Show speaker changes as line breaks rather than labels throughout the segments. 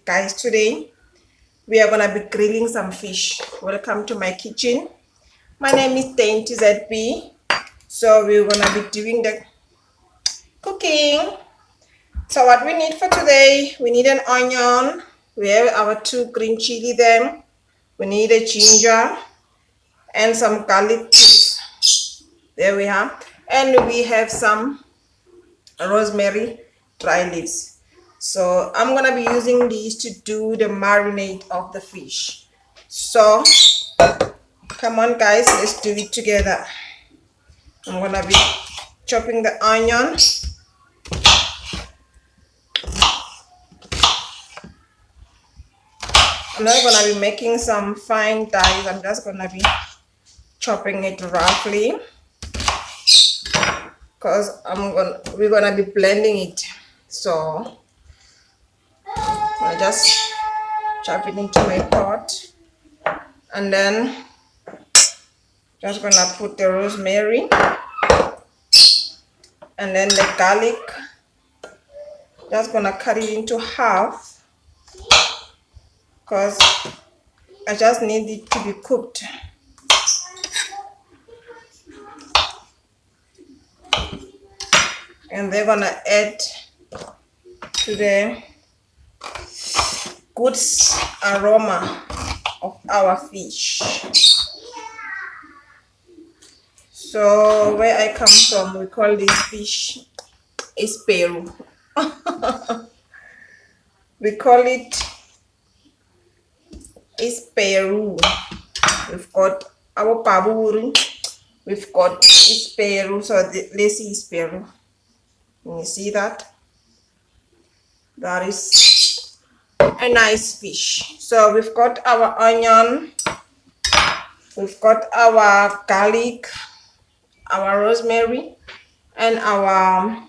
guys, today we are gonna be grilling some fish. Welcome to my kitchen. My name is Dainty ZB. So we're gonna be doing the cooking. So what we need for today, we need an onion. We have our 2 green chili there. We need a ginger and some garlic chips. There we have. And we have some rosemary dry leaves. So I'm gonna be using these to do the marinade of the fish. So come on guys, let's do it together. I'm gonna be chopping the onion. I'm not gonna be making some fine dice. I'm just gonna be chopping it roughly because we're gonna be blending it. So I just chop it into my pot, and then just gonna put the rosemary and then the garlic. Just gonna cut it into half because I just need it to be cooked. And they're gonna add to the good aroma of our fish. So where I come from, we call this fish Peru. We call it Peru. We've got our paburu. We've got Peru. So this is Peru. Can you see that? That is a nice fish. So we've got our onion, we've got our garlic, our rosemary, and our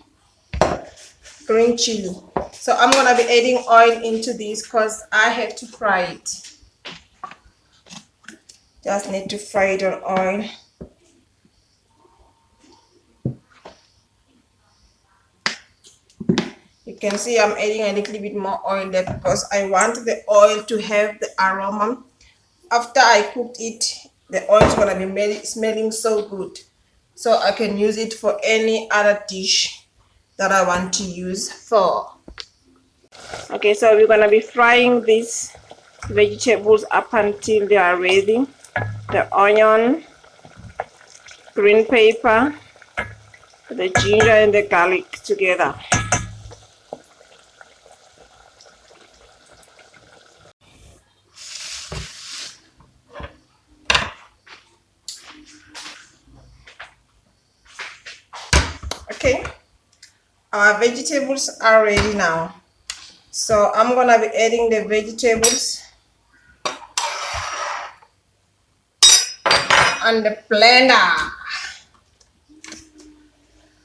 green chili. So I'm gonna be adding oil into this because I have to fry it. Just need to fry it on oil. You can see I'm adding a little bit more oil there because I want the oil to have the aroma. After I cooked it, the oil is going to be smelling so good. So I can use it for any other dish that I want to use for. Okay, so we're going to be frying these vegetables up until they are ready. The onion, green pepper, the ginger and the garlic together. Okay, our vegetables are ready now. So I'm gonna be adding the vegetables on the blender.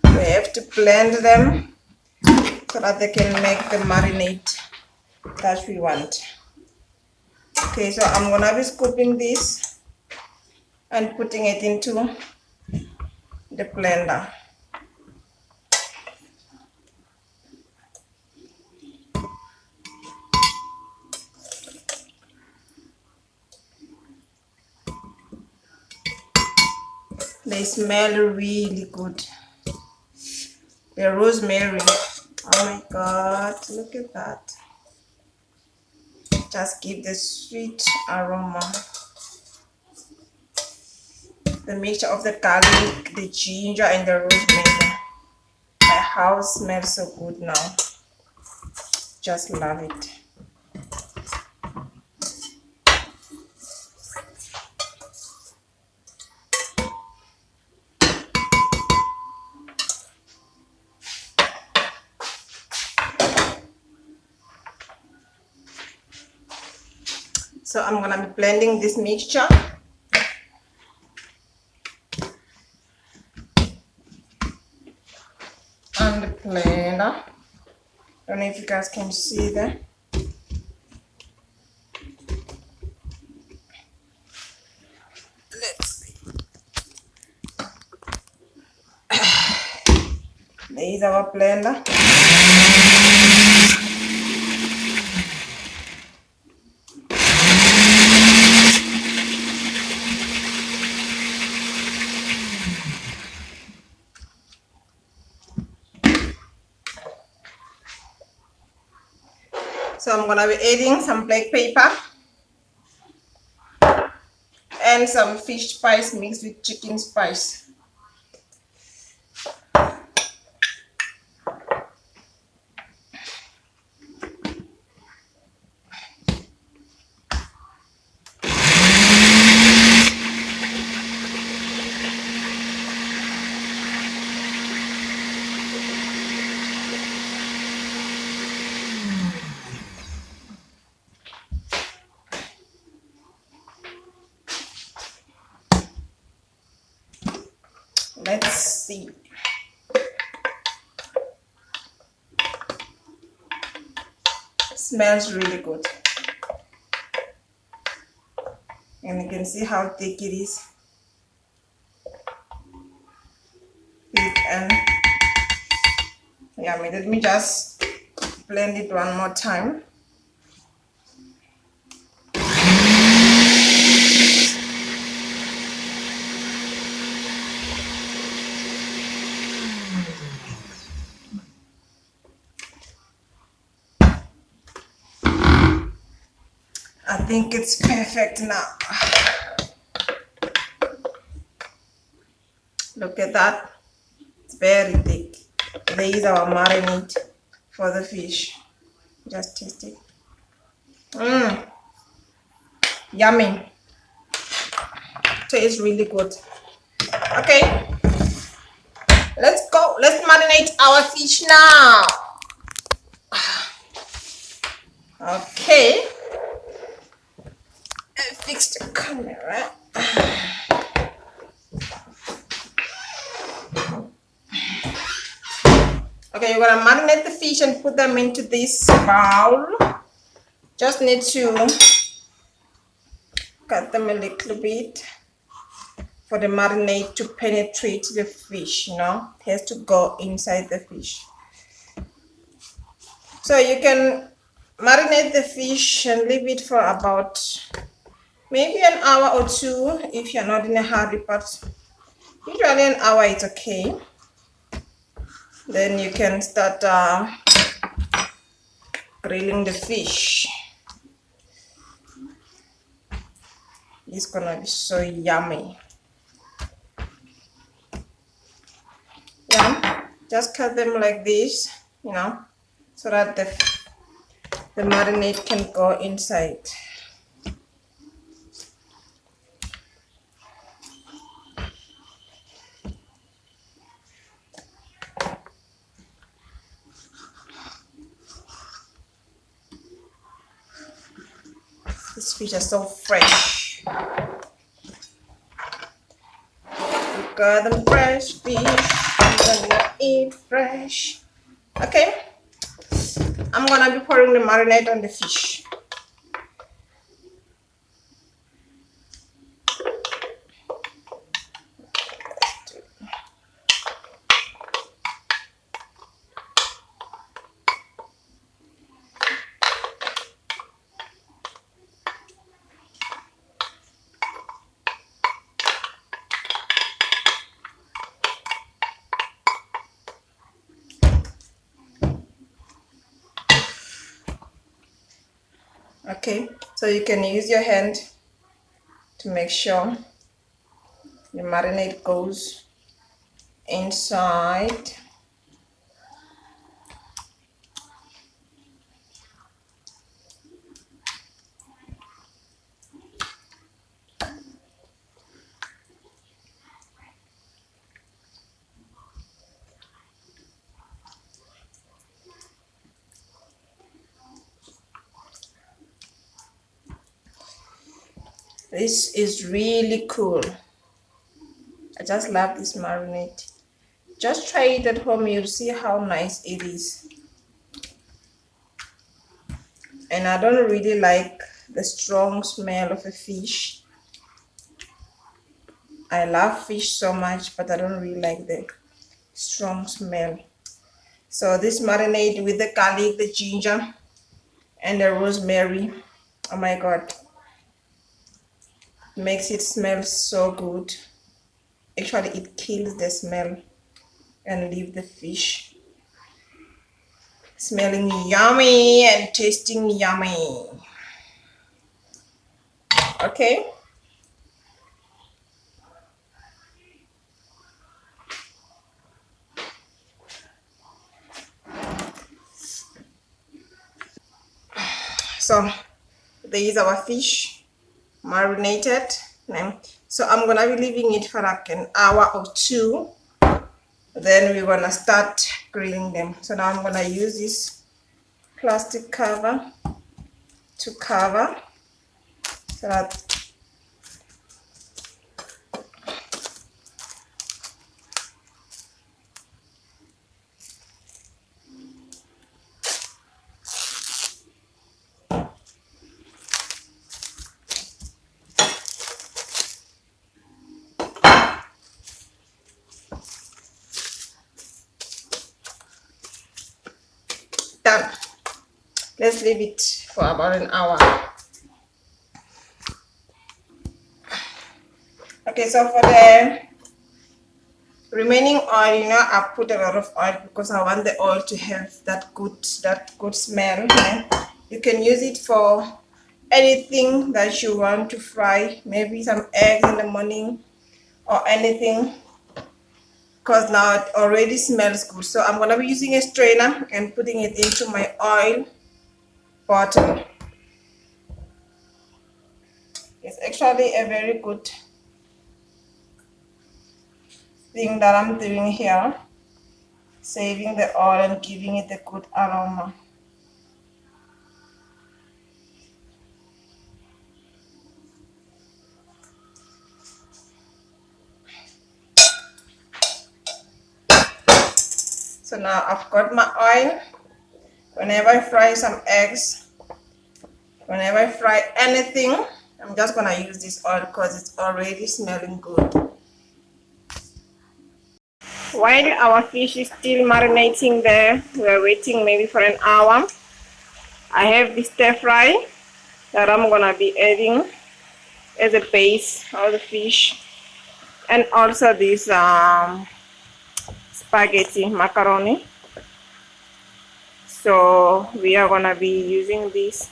We have to blend them so that they can make the marinade that we want. Okay, so I'm gonna be scooping this and putting it into the blender. They smell really good. The rosemary, oh my god, look at that. Just give the sweet aroma. The mixture of the garlic, the ginger and the rosemary. My house smells so good now. Just love it. So I'm gonna be blending this mixture. On the blender. Don't know if you guys can see that. Let's see. There is our blender. So I'm gonna be adding some black pepper and some fish spice mixed with chicken spice. Let's see. Smells really good. And you can see how thick it is. Thick and yummy. Let me just blend it one more time. I think it's perfect now. Look at that. It's very thick. There is our marinade for the fish. Just taste it. Yummy. Tastes really good. Okay. Let's go. Let's marinate our fish now. Okay. Fix the camera. Okay, you're gonna marinate the fish and put them into this bowl. Just need to cut them a little bit for the marinade to penetrate the fish, you know. It has to go inside the fish. So you can marinate the fish and leave it for about maybe an hour or two if you're not in a hurry, but usually an hour is okay. Then you can start grilling the fish. It's gonna be so yummy. Yeah, just cut them like this, you know, so that the marinade can go inside. These fish are so fresh. You got them fresh fish, you're gonna eat fresh. Okay, I'm gonna be pouring the marinade on the fish. Okay, so you can use your hand to make sure the marinade goes inside. This is really cool. I just love this marinade. Just try it at home, you'll see how nice it is. And I don't really like the strong smell of a fish. I love fish so much, but I don't really like the strong smell. So this marinade with the garlic, the ginger, and the rosemary, oh my god, makes it smell so good. Actually, it kills the smell and leave the fish Smelling yummy and tasting yummy. Okay. So there is our fish marinated. So I'm gonna be leaving it for like an hour or two. Then we're gonna start grilling them. So now I'm gonna use this plastic cover to cover so that done. Let's leave it for about an hour. Okay, so for the remaining oil, you know, I put a lot of oil because I want the oil to have that good smell. Yeah? You can use it for anything that you want to fry, maybe some eggs in the morning or anything, because now it already smells good. So I'm gonna be using a strainer and putting it into my oil bottle. It's actually a very good thing that I'm doing here, saving the oil and giving it a good aroma. So now I've got my oil. Whenever I fry some eggs, whenever I fry anything, I'm just gonna use this oil because it's already smelling good. While our fish is still marinating there, we're waiting maybe for an hour. I have this stir fry that I'm gonna be adding as a base of the fish, and also this spaghetti macaroni. So we are gonna be using this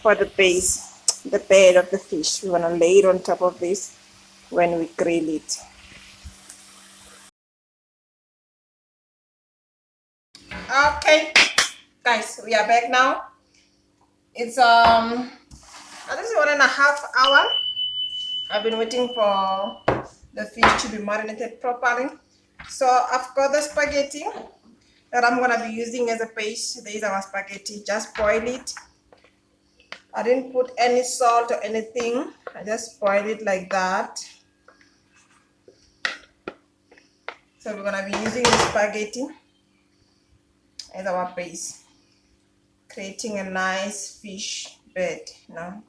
for the base, the bed of the fish. We're gonna lay it on top of this when we grill it. Okay, guys, we are back now. It's I think 1.5 hours. I've been waiting for the fish to be marinated properly. So I've got the spaghetti that I'm gonna be using as a base. There is our spaghetti. Just boil it. I didn't put any salt or anything. I just boiled it like that. So we're gonna be using the spaghetti as our base, creating a nice fish bed. You know,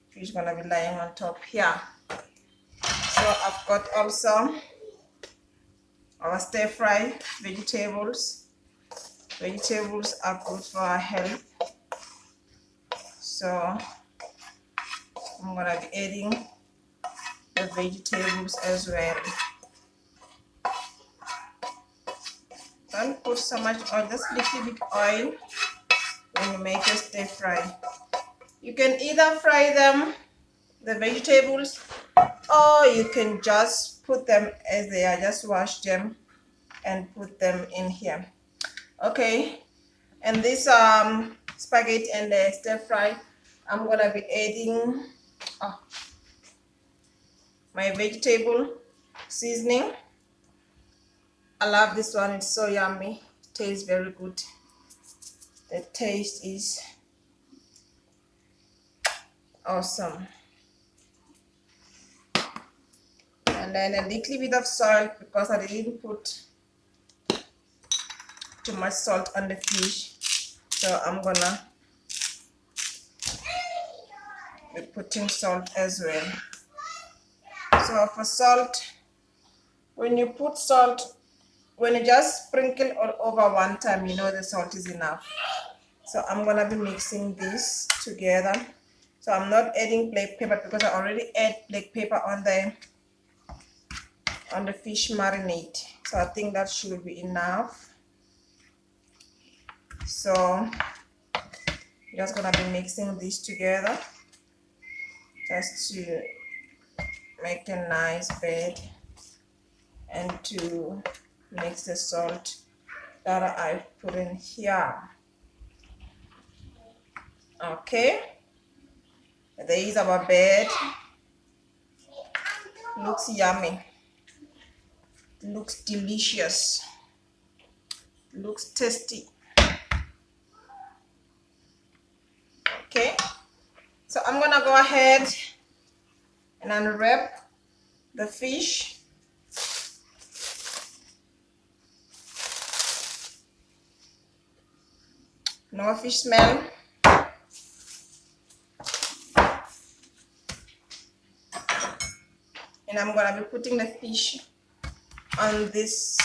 fish gonna be lying on top here. So I've got also our stir fry vegetables. Vegetables are good for our health. So I'm gonna be adding the vegetables as well. Don't put so much oil, just little bit oil when you make your stir fry. You can either fry them, the vegetables, or you can just put them as they are. Just wash them and put them in here. Okay, and this spaghetti and the stir fry, I'm gonna be adding my vegetable seasoning. I love this one, it's so yummy. It tastes very good. The taste is awesome. And then a little bit of salt because I didn't put too much salt on the fish. So I'm gonna be putting salt as well. So for salt, when you put salt, when you just sprinkle all over one time, you know the salt is enough. So I'm gonna be mixing this together. So I'm not adding black pepper because I already add black pepper on the fish marinade. So I think that should be enough. So just gonna be mixing this together just to make a nice bed and to mix the salt that I put in here. Okay, there is our bed. Looks yummy, looks delicious, looks tasty. Okay, so I'm gonna go ahead and unwrap the fish. No fish smell. And I'm gonna be putting the fish on this.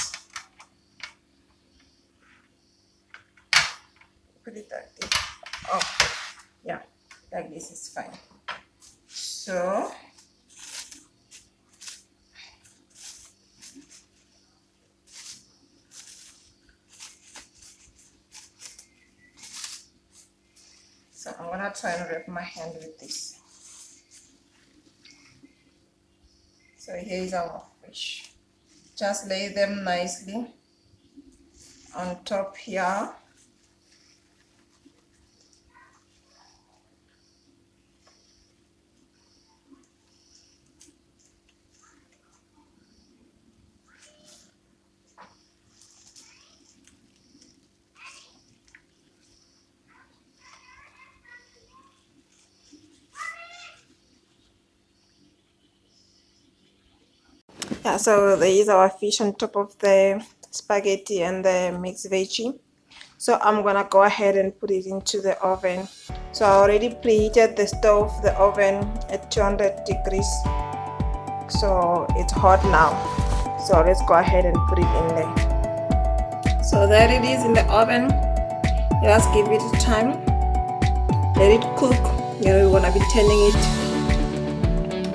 Put it like this. Oh, yeah, like this is fine. So I'm gonna try and wrap my hand with this. So here is our fish. Just lay them nicely on top here. Yeah, so there is our fish on top of the spaghetti and the mixed veggie. So I'm gonna go ahead and put it into the oven. So I already preheated the stove, the oven at 200 degrees. So it's hot now. So let's go ahead and put it in there. So there it is in the oven. Just give it time. Let it cook. We're gonna be turning it.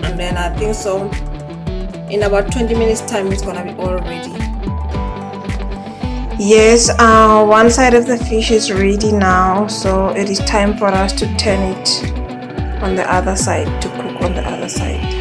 And then I think so in about 20 minutes time it's gonna be all ready. Yes, one side of the fish is ready now, so it is time for us to turn it on the other side, to cook on the other side.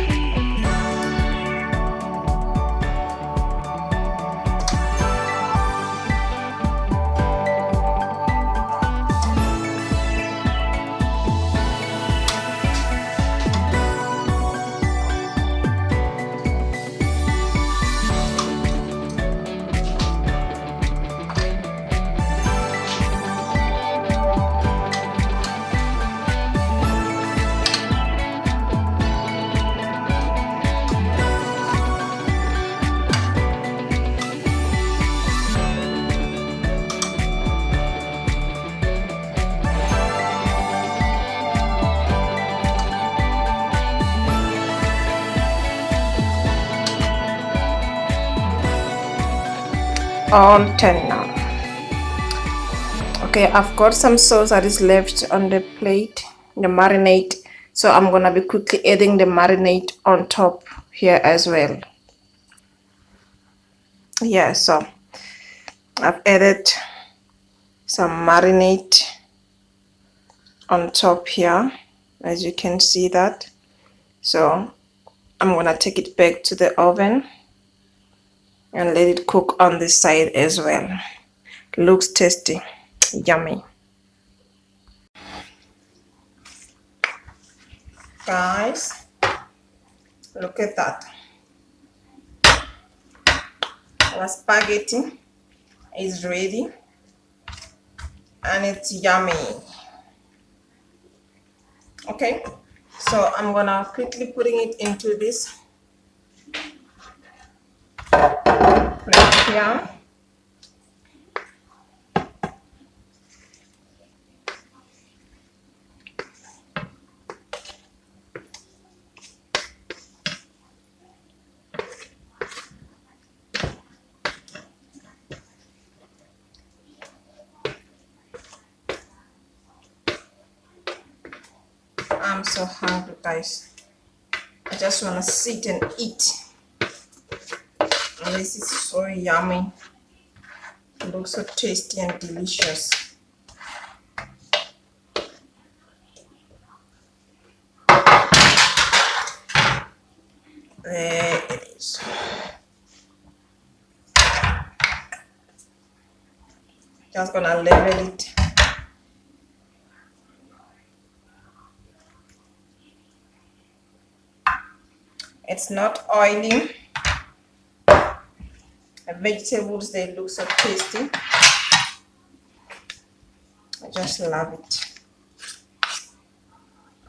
On 10 now. Okay, I've got some sauce that is left on the plate, the marinade, so I'm gonna be quickly adding the marinade on top here as well. Yeah, so I've added some marinade on top here, as you can see that. So I'm gonna take it back to the oven and let it cook on this side as well. Looks tasty, yummy. Guys, look at that. Our spaghetti is ready and it's yummy. Okay, so I'm gonna quickly putting it into this plate here. I'm so hungry, guys. I just want to sit and eat. And this is so yummy. It looks so tasty and delicious. There it is. Just gonna level it. It's not oily. The vegetables, they look so tasty. I just love it.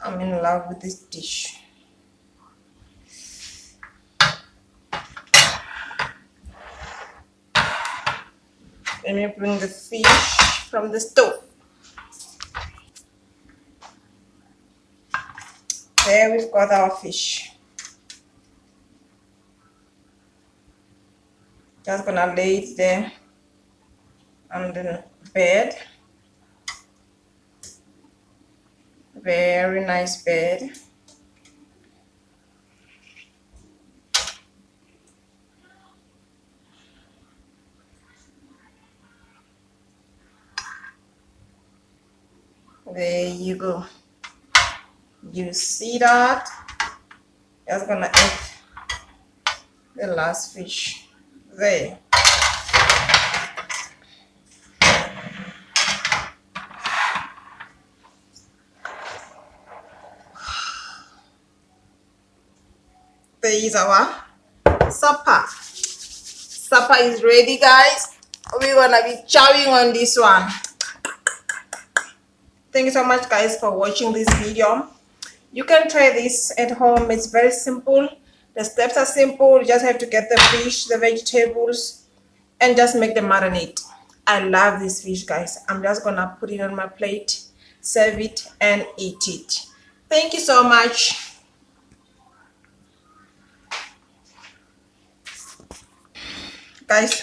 I'm in love with this dish. Let me bring the fish from the stove. There we've got our fish. Just gonna lay it there on the bed. Very nice bed. There you go. You see that? Just gonna add the last fish there. There is our supper. Supper is ready, guys. We're gonna be chowing on this one. Thank you so much, guys, for watching this video. You can try this at home. It's very simple. The steps are simple. You just have to get the fish, the vegetables, and just make the marinade. I love this fish, guys. I'm just gonna put it on my plate, serve it, and eat it. Thank you so much. Guys,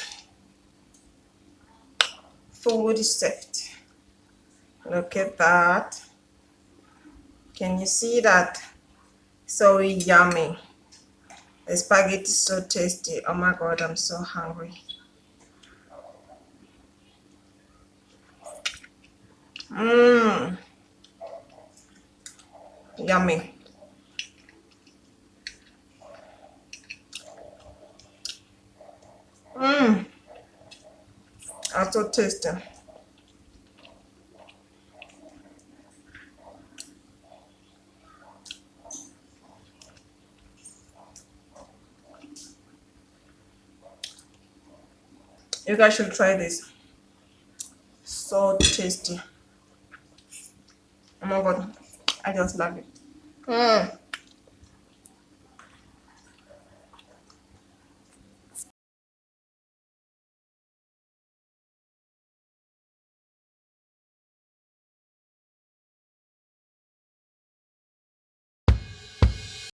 food is served. Look at that. Can you see that? So yummy. The spaghetti is so tasty. Oh my god, I'm so hungry. Yummy. That's so tasty. You guys should try this. So tasty. Oh my god, I just love it.